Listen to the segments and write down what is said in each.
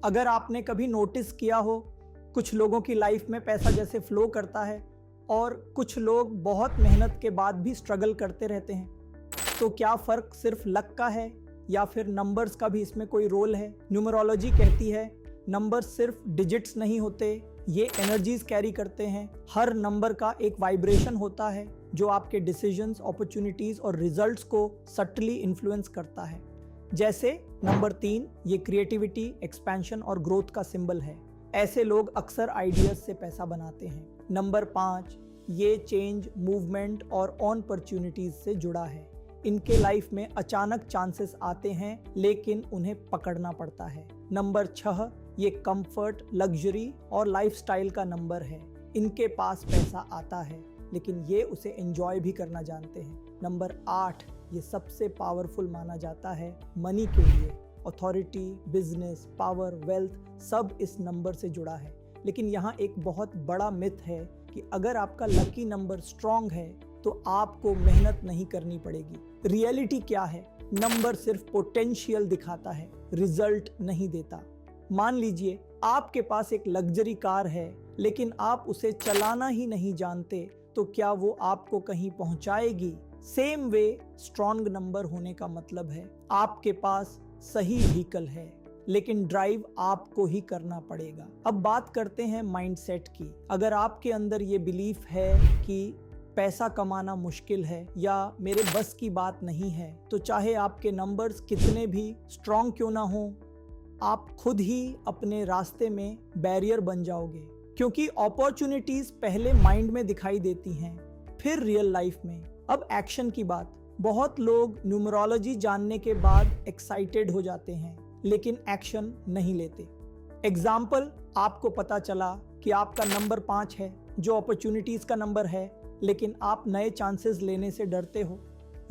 अगर आपने कभी नोटिस किया हो, कुछ लोगों की लाइफ में पैसा जैसे फ्लो करता है और कुछ लोग बहुत मेहनत के बाद भी स्ट्रगल करते रहते हैं। तो क्या फ़र्क सिर्फ लक का है या फिर नंबर्स का भी इसमें कोई रोल है? न्यूमरोलॉजी कहती है नंबर्स सिर्फ डिजिट्स नहीं होते, ये एनर्जीज कैरी करते हैं। हर नंबर का एक वाइब्रेशन होता है जो आपके डिसीजंस, अपॉर्चुनिटीज और रिजल्ट्स को सटली इन्फ्लुएंस करता है। जैसे नंबर 3, ये क्रिएटिविटी, एक्सपेंशन और ग्रोथ का सिंबल है। ऐसे लोग अक्सर आइडियाज से पैसा बनाते हैं। नंबर 5, ये चेंज, मूवमेंट और अपॉर्चुनिटीज से जुड़ा है। इनके लाइफ में अचानक चांसेस आते हैं लेकिन उन्हें पकड़ना पड़ता है। नंबर 6, ये कंफर्ट, लग्जरी और लाइफस्टाइल का नंबर है। इनके पास पैसा आता है लेकिन ये उसे एंजॉय भी करना जानते हैं। नंबर 8, ये सबसे पावरफुल माना जाता है मनी के लिए। अथॉरिटी, बिजनेस, पावर, वेल्थ सब इस नंबर से जुड़ा है। लेकिन यहाँ एक बहुत बड़ा मिथ है कि अगर आपका लकी नंबर स्ट्रॉन्ग है तो आपको मेहनत नहीं करनी पड़ेगी। रियलिटी क्या है? नंबर सिर्फ पोटेंशियल दिखाता है, रिजल्ट नहीं देता। मान लीजिए आपके पास एक लग्जरी कार है लेकिन आप उसे चलाना ही नहीं जानते, तो क्या वो आपको कहीं पहुंचाएगी? सेम वे, स्ट्रॉन्ग नंबर होने का मतलब है आपके पास सही व्हीकल है लेकिन ड्राइव आपको ही करना पड़ेगा। अब बात करते हैं माइंडसेट की। अगर आपके अंदर ये बिलीफ है कि पैसा कमाना मुश्किल है या मेरे बस की बात नहीं है, तो चाहे आपके नंबर्स कितने भी स्ट्रॉन्ग क्यों ना हो, आप खुद ही अपने रास्ते में बैरियर बन जाओगे। क्योंकि अपॉर्चुनिटीज पहले माइंड में दिखाई देती हैं, फिर रियल लाइफ में। अब एक्शन की बात। बहुत लोग न्यूमरोलॉजी जानने के बाद एक्साइटेड हो जाते हैं लेकिन एक्शन नहीं लेते। एग्जाम्पल, आपको पता चला कि आपका नंबर 5 है जो अपॉर्चुनिटीज का नंबर है, लेकिन आप नए चांसेस लेने से डरते हो,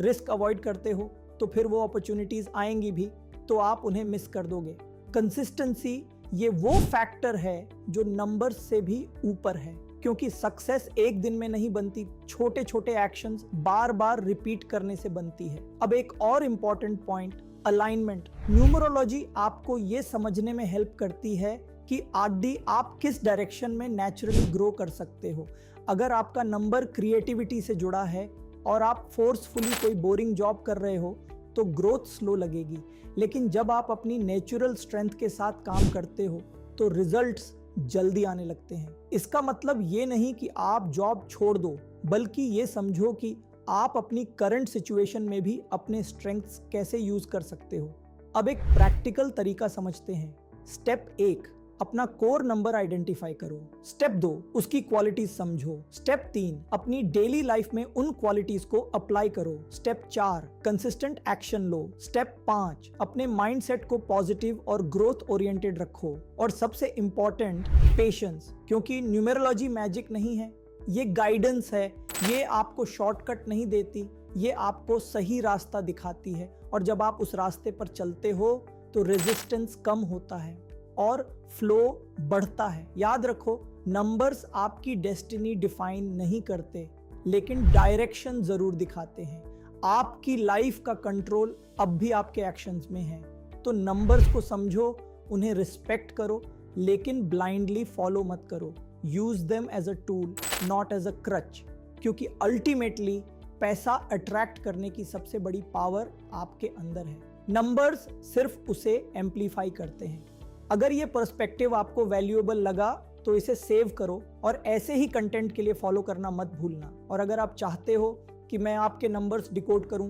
रिस्क अवॉइड करते हो, तो फिर वो अपॉर्चुनिटीज आएंगी भी तो आप उन्हें मिस कर दोगे। कंसिस्टेंसी ये वो फैक्टर है जो नंबर्स से भी ऊपर है, क्योंकि सक्सेस एक दिन में नहीं बनती, छोटे छोटे एक्शंस बार बार रिपीट करने से बनती है। अब एक और इम्पॉर्टेंट पॉइंट, अलाइनमेंट। न्यूमरोलॉजी आपको ये समझने में हेल्प करती है कि आदि आप किस डायरेक्शन में नेचुरली ग्रो कर सकते हो। अगर आपका नंबर क्रिएटिविटी से जुड़ा है और आप फोर्सफुली कोई बोरिंग जॉब कर रहे हो तो ग्रोथ स्लो लगेगी, लेकिन जब आप अपनी नेचुरल स्ट्रेंथ के साथ काम करते हो तो रिजल्ट्स जल्दी आने लगते हैं। इसका मतलब ये नहीं कि आप जॉब छोड़ दो, बल्कि ये समझो कि आप अपनी करंट सिचुएशन में भी अपने स्ट्रेंथ्स कैसे यूज कर सकते हो। अब एक प्रैक्टिकल तरीका समझते हैं। स्टेप 1, अपना कोर नंबर आइडेंटिफाई करो। स्टेप 2, उसकी क्वालिटीज समझो। स्टेप 3, अपनी डेली लाइफ में उन क्वालिटीज को अप्लाई करो। स्टेप 4, कंसिस्टेंट एक्शन लो। स्टेप 5, अपने माइंडसेट को पॉजिटिव और ग्रोथ ओरिएंटेड रखो। और सबसे इंपॉर्टेंट, पेशेंस, क्योंकि न्यूमरोलॉजी मैजिक नहीं है, ये गाइडेंस है। ये आपको शॉर्टकट नहीं देती, ये आपको सही रास्ता दिखाती है। और जब आप उस रास्ते पर चलते हो तो रेजिस्टेंस कम होता है और फ्लो बढ़ता है। याद रखो, नंबर्स आपकी डेस्टिनी डिफाइन नहीं करते, लेकिन डायरेक्शन जरूर दिखाते हैं। आपकी लाइफ का कंट्रोल अब भी आपके एक्शंस में है। तो नंबर्स को समझो, उन्हें रिस्पेक्ट करो, लेकिन ब्लाइंडली फॉलो मत करो। Use them as a tool, not as a crutch, क्योंकि अल्टीमेटली पैसा अट्रैक्ट करने की सबसे बड़ी पावर आपके अंदर है। नंबर्स सिर्फ उसे एम्पलीफाई करते हैं। अगर ये पर्सपेक्टिव आपको वैल्यूएबल लगा तो इसे सेव करो और ऐसे ही कंटेंट के लिए फॉलो करना मत भूलना। और अगर आप चाहते हो कि मैं आपके नंबर्स डिकोड करूं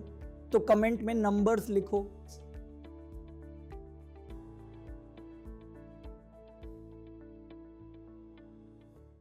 तो कमेंट में नंबर्स लिखो।